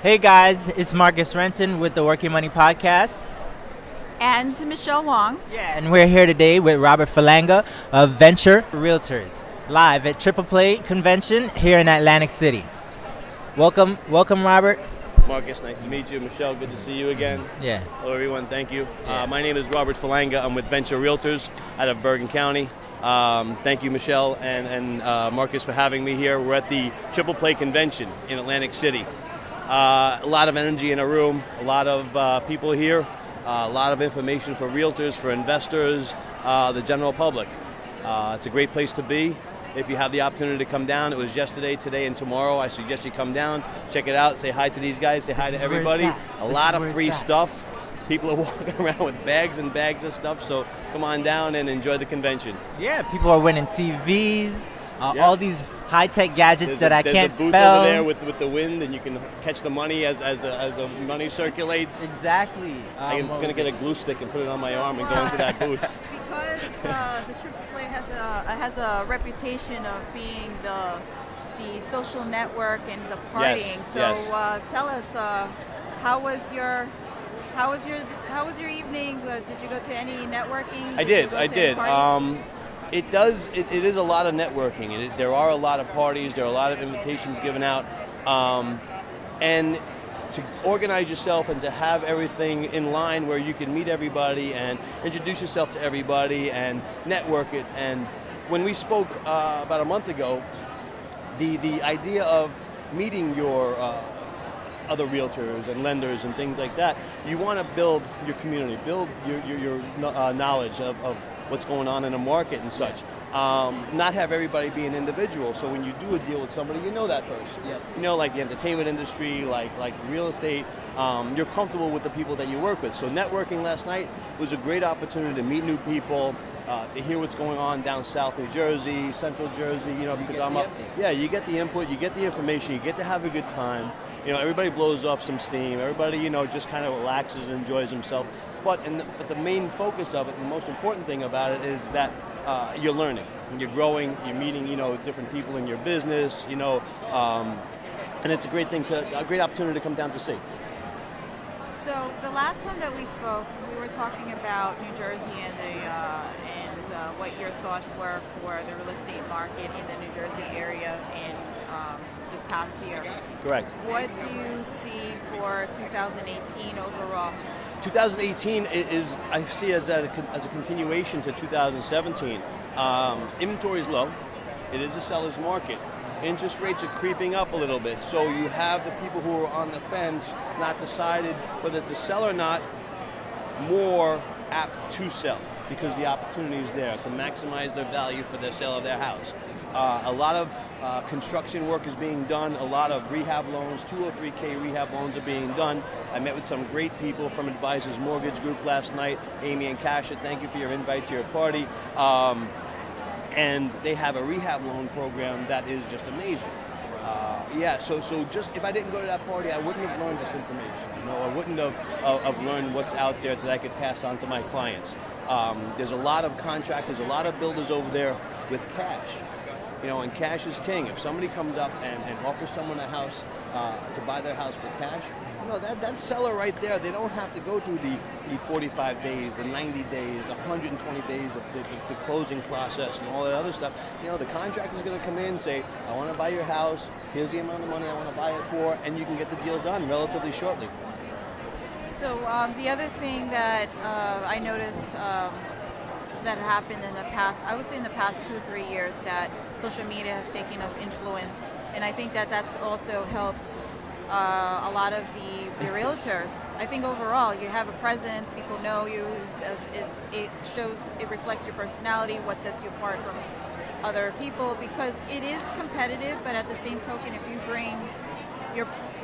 Hey guys, it's Marcus Renton with the Work Your Money podcast. And Michelle Wong. Yeah, and we're here today with Robert Falanga of Venture Realtors, live at Triple Play Convention here in Atlantic City. Welcome, Robert. Marcus, nice to meet you. Michelle, good to see you again. Yeah. Hello, everyone. Thank you. Yeah. My name is Robert Falanga. I'm with Venture Realtors out of Bergen County. Thank you, Michelle and Marcus, for having me here. We're at the Triple Play Convention in Atlantic City. A lot of energy in a room, a lot of people here, a lot of information for realtors, for investors, the general public. It's a great place to be. If you have the opportunity to come down, it was yesterday, today, and tomorrow. I suggest you come down, check it out, say hi to these guys, say hi to everybody. A lot of free stuff. People are walking around with bags and bags of stuff, so come on down and enjoy the convention. Yeah, people are winning TVs, all these high-tech gadgets that I can't spell. There's a booth spell. over there with the wind, and you can catch the money as the money circulates. Exactly. I'm going to get a glue stick and put it on my arm and go into that booth. Because the Triple Play has a reputation of being the social network and the partying. Yes. Tell us, how was your evening? Did you go to any networking? I did. It is a lot of networking. There are a lot of parties. There are a lot of invitations given out, and to organize yourself and to have everything in line where you can meet everybody and introduce yourself to everybody and network it. And when we spoke about a month ago, the idea of meeting your other realtors and lenders and things like that, you want to build your community, build your knowledge of what's going on in the market and such. Not have everybody be an individual. So when you do a deal with somebody, you know that person. Yes. You know, like the entertainment industry, like real estate, you're comfortable with the people that you work with. So networking last night was a great opportunity to meet new people, to hear what's going on down South New Jersey, Central Jersey, because I'm up. Yeah, you get the input, you get the information, you get to have a good time. Everybody blows off some steam. Everybody, just kind of relaxes and enjoys himself. But the main focus of it, the most important thing about it is that you're learning, you're growing, you're meeting, different people in your business, and it's a great opportunity to come down to see. So the last time that we spoke, we were talking about New Jersey and what your thoughts were for the real estate market in the New Jersey area in this past year. Correct. What do you see for 2018 overall? 2018 is, I see as a continuation to 2017. Inventory is low. It is a seller's market. Interest rates are creeping up a little bit. So you have the people who are on the fence, not decided whether to sell or not, more apt to sell because the opportunity is there to maximize their value for the sale of their house. A lot of construction work is being done. A lot of rehab loans, 203K rehab loans are being done. I met with some great people from Advisors Mortgage Group last night. Amy and Kasha, thank you for your invite to your party. And they have a rehab loan program that is just amazing. So just if I didn't go to that party, I wouldn't have learned this information. I wouldn't have learned what's out there that I could pass on to my clients. There's a lot of contractors, a lot of builders over there with cash. And cash is king. If somebody comes up and offers someone a house to buy their house for cash, that seller right there, they don't have to go through the 45 days, the 90 days, the 120 days of the closing process and all that other stuff. The contractor's going to come in and say, I want to buy your house, here's the amount of money I want to buy it for, and you can get the deal done relatively shortly. So the other thing that I noticed that happened in the past, I would say in the past 2 or 3 years, that social media has taken of influence, and I think that that's also helped a lot of the realtors. I think overall you have a presence, people know you, it reflects your personality, what sets you apart from other people, because it is competitive, but at the same token, if you bring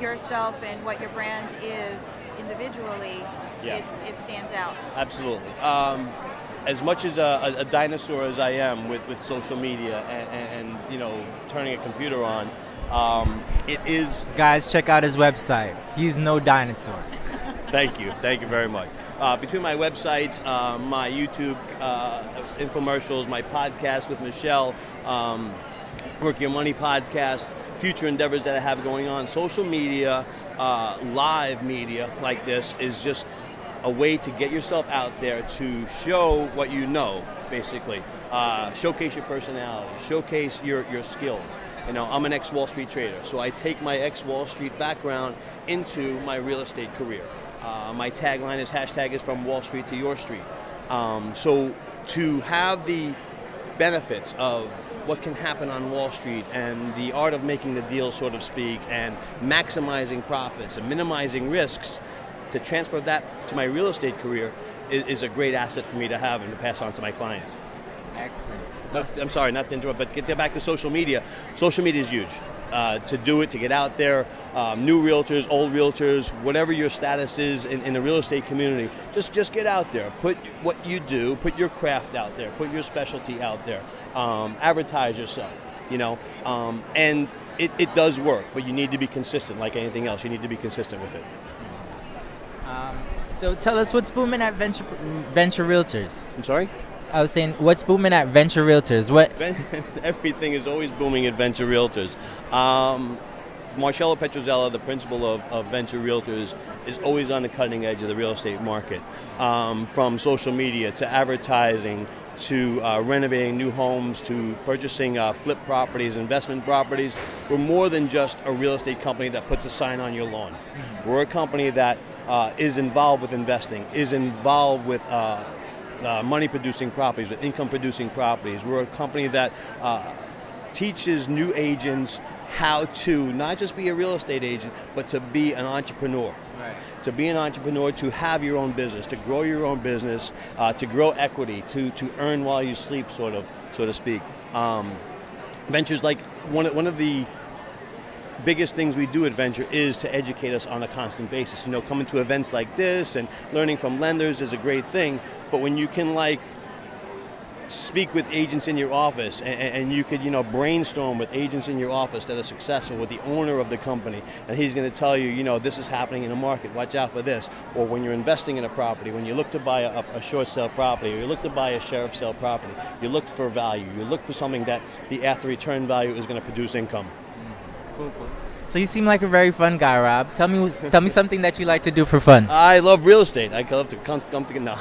yourself and what your brand is individually, it stands out. Absolutely. As much as a dinosaur as I am with social media and turning a computer on, it is... Guys, check out his website. He's no dinosaur. Thank you very much. Between my websites, my YouTube infomercials, my podcast with Michelle, Work Your Money podcast, future endeavors that I have going on. Social media, live media like this is just a way to get yourself out there to show what you know, basically. Showcase your personality, showcase your skills. You know, I'm an ex-Wall Street trader, so I take my ex-Wall Street background into my real estate career. My tagline is hashtag is from Wall Street to your street. So to have the benefits of what can happen on Wall Street and the art of making the deal, so to speak, and maximizing profits and minimizing risks, to transfer that to my real estate career is a great asset for me to have and to pass on to my clients. Excellent. I'm sorry, not to interrupt, but get back to social media. Social media is huge. To do it, to get out there, new realtors, old realtors, whatever your status is in the real estate community, just get out there. Put what you do, put your craft out there, put your specialty out there, advertise yourself, you know, and it does work, but you need to be consistent. Like anything else, you need to be consistent with it. So tell us what's booming at Venture Realtors. I'm sorry? I was saying, what's booming at Venture Realtors? What? Everything is always booming at Venture Realtors. Marcello Petrozella, the principal of Venture Realtors, is always on the cutting edge of the real estate market. From social media to advertising to renovating new homes to purchasing flip properties, investment properties. We're more than just a real estate company that puts a sign on your lawn. We're a company that is involved with investing, is involved with money-producing properties, with income-producing properties. We're a company that teaches new agents how to not just be a real estate agent, but to be an entrepreneur. Right. To be an entrepreneur, to have your own business, to grow your own business, to grow equity, to earn while you sleep, so to speak. Ventures, like one of the biggest things we do at Venture is to educate us on a constant basis. You know, coming to events like this and learning from lenders is a great thing, but when you can speak with agents in your office and you could, brainstorm with agents in your office that are successful, with the owner of the company, and he's going to tell you, this is happening in the market, watch out for this. Or when you're investing in a property, when you look to buy a short sale property, or you look to buy a sheriff sale property, you look for value, you look for something that the after return value is going to produce income. Cool. So you seem like a very fun guy, Rob. Tell me something that you like to do for fun. I love real estate. I love to come to no.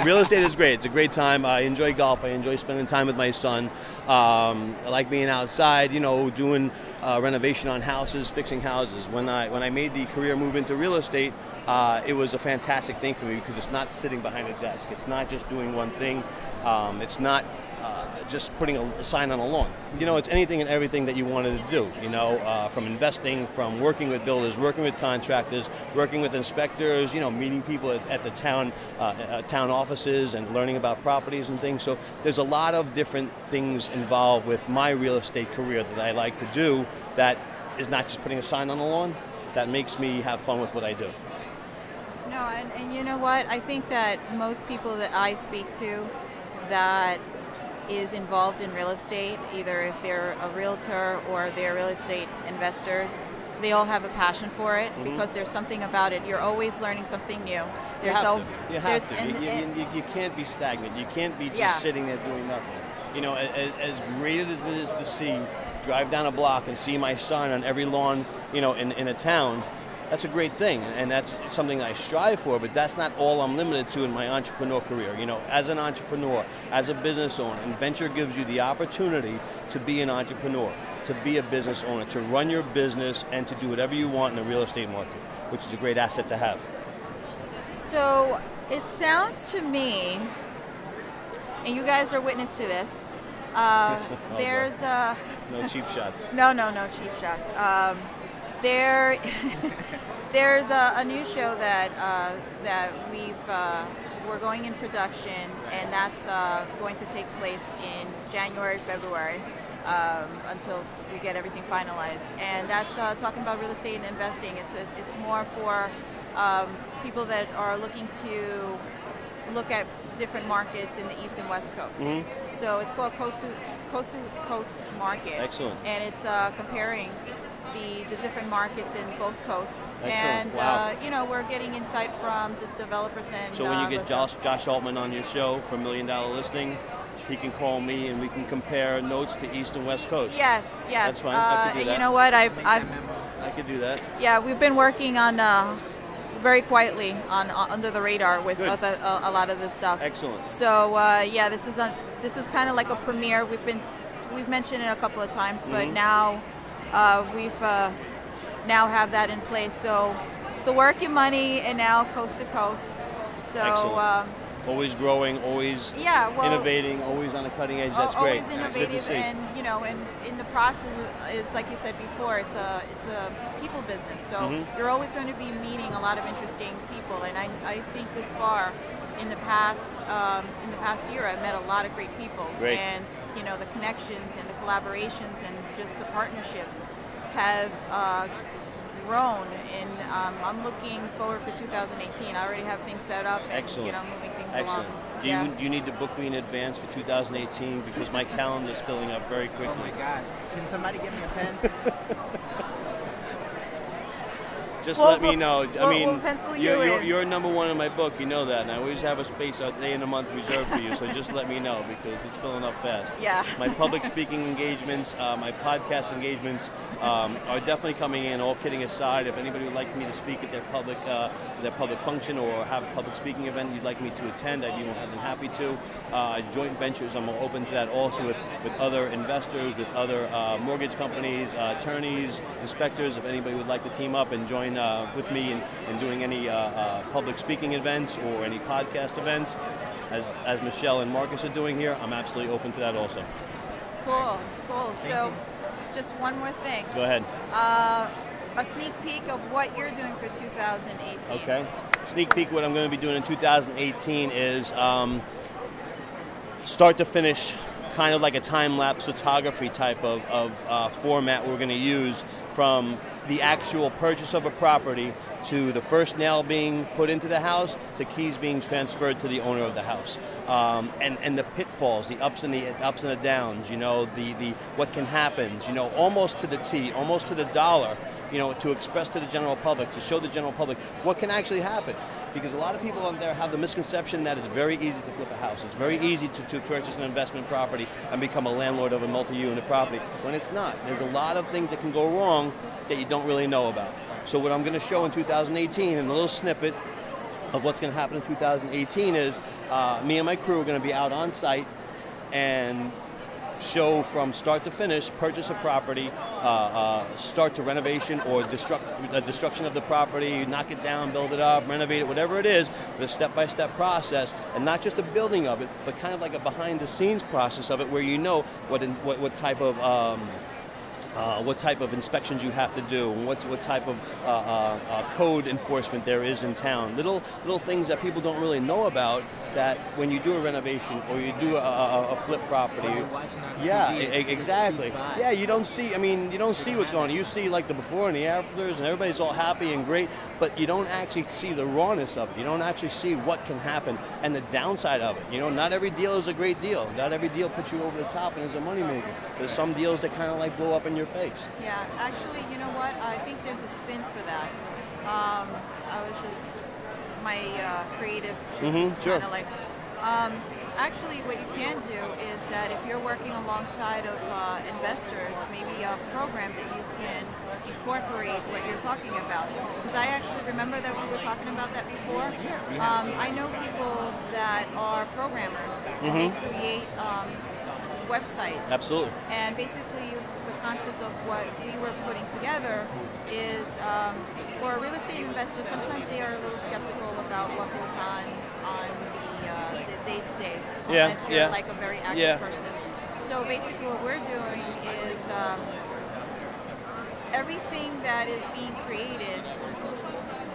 Real estate is great. It's a great time. I enjoy golf. I enjoy spending time with my son. I like being outside, doing renovation on houses, fixing houses. When I made the career move into real estate, it was a fantastic thing for me because it's not sitting behind a desk. It's not just doing one thing. It's not just putting a sign on a lawn. It's anything and everything that you wanted to do, from investing, from working with builders, working with contractors, working with inspectors, meeting people at the town offices and learning about properties and things. So there's a lot of different things involved with my real estate career that I like to do that is not just putting a sign on the lawn, that makes me have fun with what I do. No, and you know what? I think that most people that I speak to that is involved in real estate, either if they're a realtor or they're real estate investors, they all have a passion for it because there's something about it. You're always learning something new. You have to. You can't be stagnant. You can't be just sitting there doing nothing. As great as it is to drive down a block and see my son on every lawn, in a town, that's a great thing, and that's something I strive for, but that's not all I'm limited to in my entrepreneur career. As an entrepreneur, as a business owner, and Venture gives you the opportunity to be an entrepreneur, to be a business owner, to run your business, and to do whatever you want in the real estate market, which is a great asset to have. So it sounds to me, and you guys are witness to this, there's no cheap shots. No cheap shots. There's a new show that we're going in production, and that's going to take place in January, February, until we get everything finalized. And that's talking about real estate and investing. It's more for people that are looking to look at different markets in the East and West Coast. So it's called Coast to Coast Market. Excellent. And it's comparing the different markets in both coasts. Excellent. And wow. we're getting insight from the developers and so when you get Josh Altman on your show for $1 Million Listing, he can call me and we can compare notes to East and West Coast. Yes. That's fine. I could do that. You know what? I could do that. Yeah, we've been working on very quietly on under the radar with Good. a lot of this stuff. Excellent. So yeah, this is kind of like a premiere. We've mentioned it a couple of times, but now we've now have that in place. So it's the work and money, and now coast to coast. So Excellent. Always growing, always innovating, always on the cutting edge. That's great. Always innovative, and and in the process, is like you said before, it's a people business. So you're always going to be meeting a lot of interesting people, and I think this far in the past year, I've met a lot of great people. Great. And the connections and the collaborations and just the partnerships have grown, and I'm looking forward for 2018. I already have things set up. And, Excellent. Moving things Excellent. along. Do you need to book me in advance for 2018 because my calendar is filling up very quickly? Oh my gosh! Can somebody get me a pen? Just let me know. We'll pencil you in. You're number one in my book. You know that, and I always have a space a day in a month reserved for you. So just let me know because it's filling up fast. Yeah. My public speaking engagements, my podcast engagements are definitely coming in. All kidding aside, if anybody would like me to speak at their public function or have a public speaking event you'd like me to attend, I'd be more than happy to. Joint ventures, I'm open to that also with other investors, with other mortgage companies, attorneys, inspectors. If anybody would like to team up and join with me in doing any public speaking events or any podcast events, as Michelle and Marcus are doing here, I'm absolutely open to that also. Cool. So, just one more thing. Go ahead. A sneak peek of what you're doing for 2018. Okay. Sneak peek, what I'm going to be doing in 2018 is start to finish, kind of like a time-lapse photography type of format we're going to use from the actual purchase of a property to the first nail being put into the house to keys being transferred to the owner of the house, and the pitfalls, the ups and the downs, the what can happen, almost to the T, almost to the dollar, to express to the general public, to show the general public what can actually happen. Because a lot of people out there have the misconception that it's very easy to flip a house. It's very easy to purchase an investment property and become a landlord of a multi-unit property, when it's not. There's a lot of things that can go wrong that you don't really know about. So what I'm going to show in 2018, and a little snippet of what's going to happen in 2018 is me and my crew are going to be out on site and show from start to finish, purchase of property, start to renovation or destruction of the property, knock it down, build it up, renovate it, whatever it is, but a step-by-step process, and not just a building of it, but kind of like a behind-the-scenes process of it, where what type of inspections you have to do, and what type of code enforcement there is in town. Little things that people don't really know about, that when you do a renovation or you do a flip property, exactly. Yeah, you don't see what's going on. You see like the before and the afters, and everybody's all happy and great, but you don't actually see the rawness of it. You don't actually see what can happen and the downside of it. Not every deal is a great deal. Not every deal puts you over the top and is a moneymaker. There's some deals that kind of like blow up in your face. Yeah, actually, you know what? I think there's a spin for that. My creative juices sure. kind of like. Actually, what you can do is that if you're working alongside of investors, maybe a program that you can incorporate what you're talking about. Because I actually remember that we were talking about that before. I know people that are programmers, and they create websites. Absolutely. And basically, the concept of what we were putting together is for real estate investors, sometimes they are a little skeptical about what goes on the day-to-day, unless you're like a very active person. So basically what we're doing is everything that is being created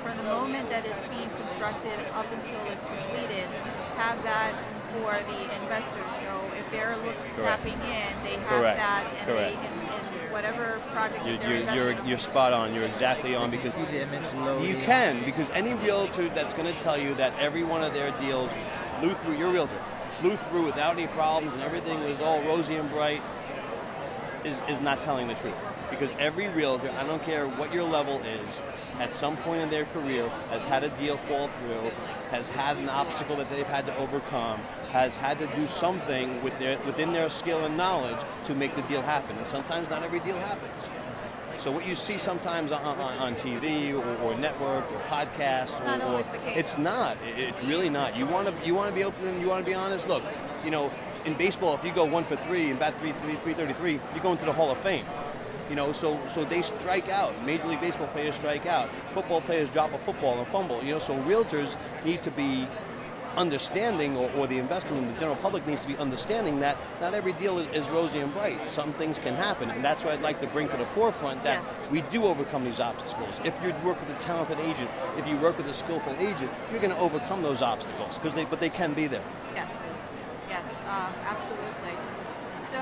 from the moment that it's being constructed up until it's completed, have that for the investors. So if they're tapping in, they have that, and they in whatever project that they're investing in. You're spot on. You're exactly on, because you can, because any realtor that's going to tell you that every one of their deals flew through without any problems and everything was all rosy and bright is not telling the truth. because every realtor, I don't care what your level is, at some point in their career has had a deal fall through, has had an obstacle that they've had to overcome, has had to do something within their skill and knowledge to make the deal happen. And sometimes not every deal happens. So what you see sometimes on TV or network or podcast, it's not always the case. It's not. It's really not. You want to be open. You want to be honest. Look, in baseball, if you go 1 for 3 and bat 333, you go into the Hall of Fame. So they strike out. Major League Baseball players strike out. Football players drop a football and fumble. So realtors need to be understanding, or the investor and the general public needs to be understanding that not every deal is rosy and bright. Some things can happen, and that's what I'd like to bring to the forefront, that we do overcome these obstacles. If you work with a talented agent, if you work with a skillful agent, you're going to overcome those obstacles, but they can be there. Yes, absolutely. So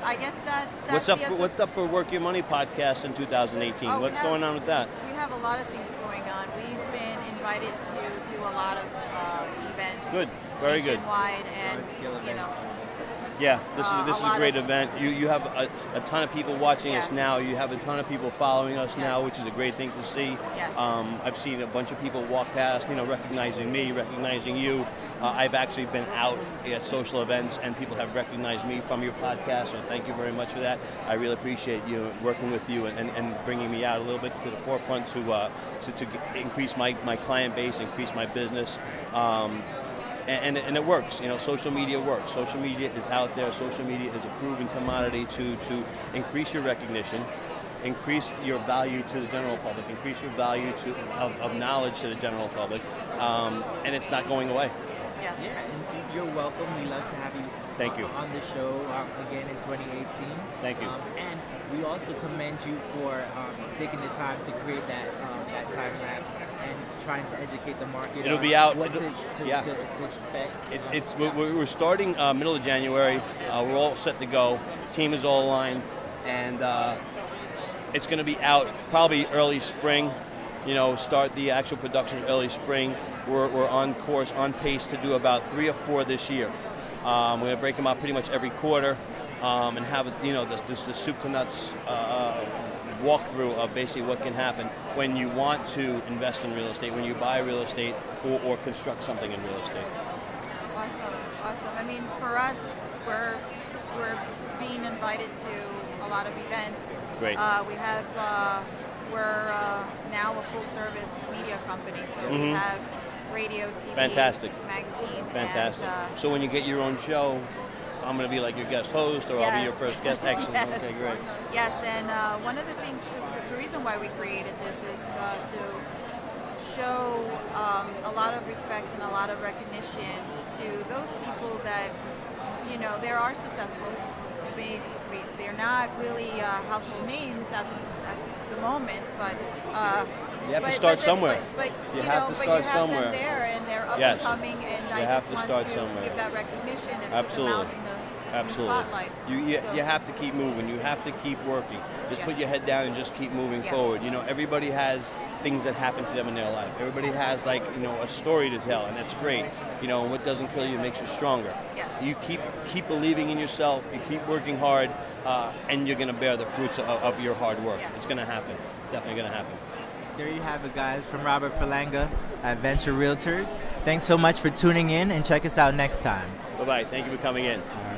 I guess that's what's up for Work Your Money podcast in 2018? What's going on with that? We have a lot of things going on. We've been invited to do a lot of events. Good, very good. Nationwide, and Yeah, this is a great event. You have a ton of people watching us now. You have a ton of people following us now, which is a great thing to see. Yes. I've seen a bunch of people walk past, recognizing me, recognizing you. I've actually been out at social events, and people have recognized me from your podcast, so thank you very much for that. I really appreciate you working with you and bringing me out a little bit to the forefront to increase my client base, increase my business. And it works. Social media works. Social media is out there. Social media is a proven commodity to increase your recognition, increase your value to the general public, increase your value of knowledge to the general public, and it's not going away. Yes. Yeah, and you're welcome. We love to have you. Thank you. On the show again in 2018. Thank you. And we also commend you for taking the time to create that time lapse and trying to educate the market. It'll be out. What to expect. We're starting middle of January. We're all set to go. Team is all aligned, and it's going to be out probably early spring. Start the actual production early spring. We're on course, on pace to do about 3 or 4 this year. We're going to break them out pretty much every quarter, and have the soup to nuts walkthrough of basically what can happen when you want to invest in real estate, when you buy real estate, or construct something in real estate. Awesome. I mean, for us, we're being invited to a lot of events. Great. We're now a full-service media company, so we have radio, TV, Fantastic. magazine. Fantastic. And, so when you get your own show, I'm going to be like your guest host, or I'll be your first guest. Excellent. Yes. Okay, great. Yes, and one of the things, the reason why we created this is to show a lot of respect and a lot of recognition to those people that, they are successful. They're not really household names at the moment, but you have to start somewhere. But you you have have them there, and they're up and coming, and I just want to give that recognition and put them out in the spotlight. You have to keep moving. You have to keep working. Just put your head down and just keep moving forward. Everybody has things that happen to them in their life. Everybody has a story to tell, and that's great. What doesn't kill you makes you stronger. Yes. You keep believing in yourself. You keep working hard, and you're going to bear the fruits of your hard work. Yes. It's going to happen. Definitely going to happen. There you have it, guys, from Robert Falanga at Venture Realtors. Thanks so much for tuning in, and check us out next time. Bye-bye. Thank you for coming in. All right.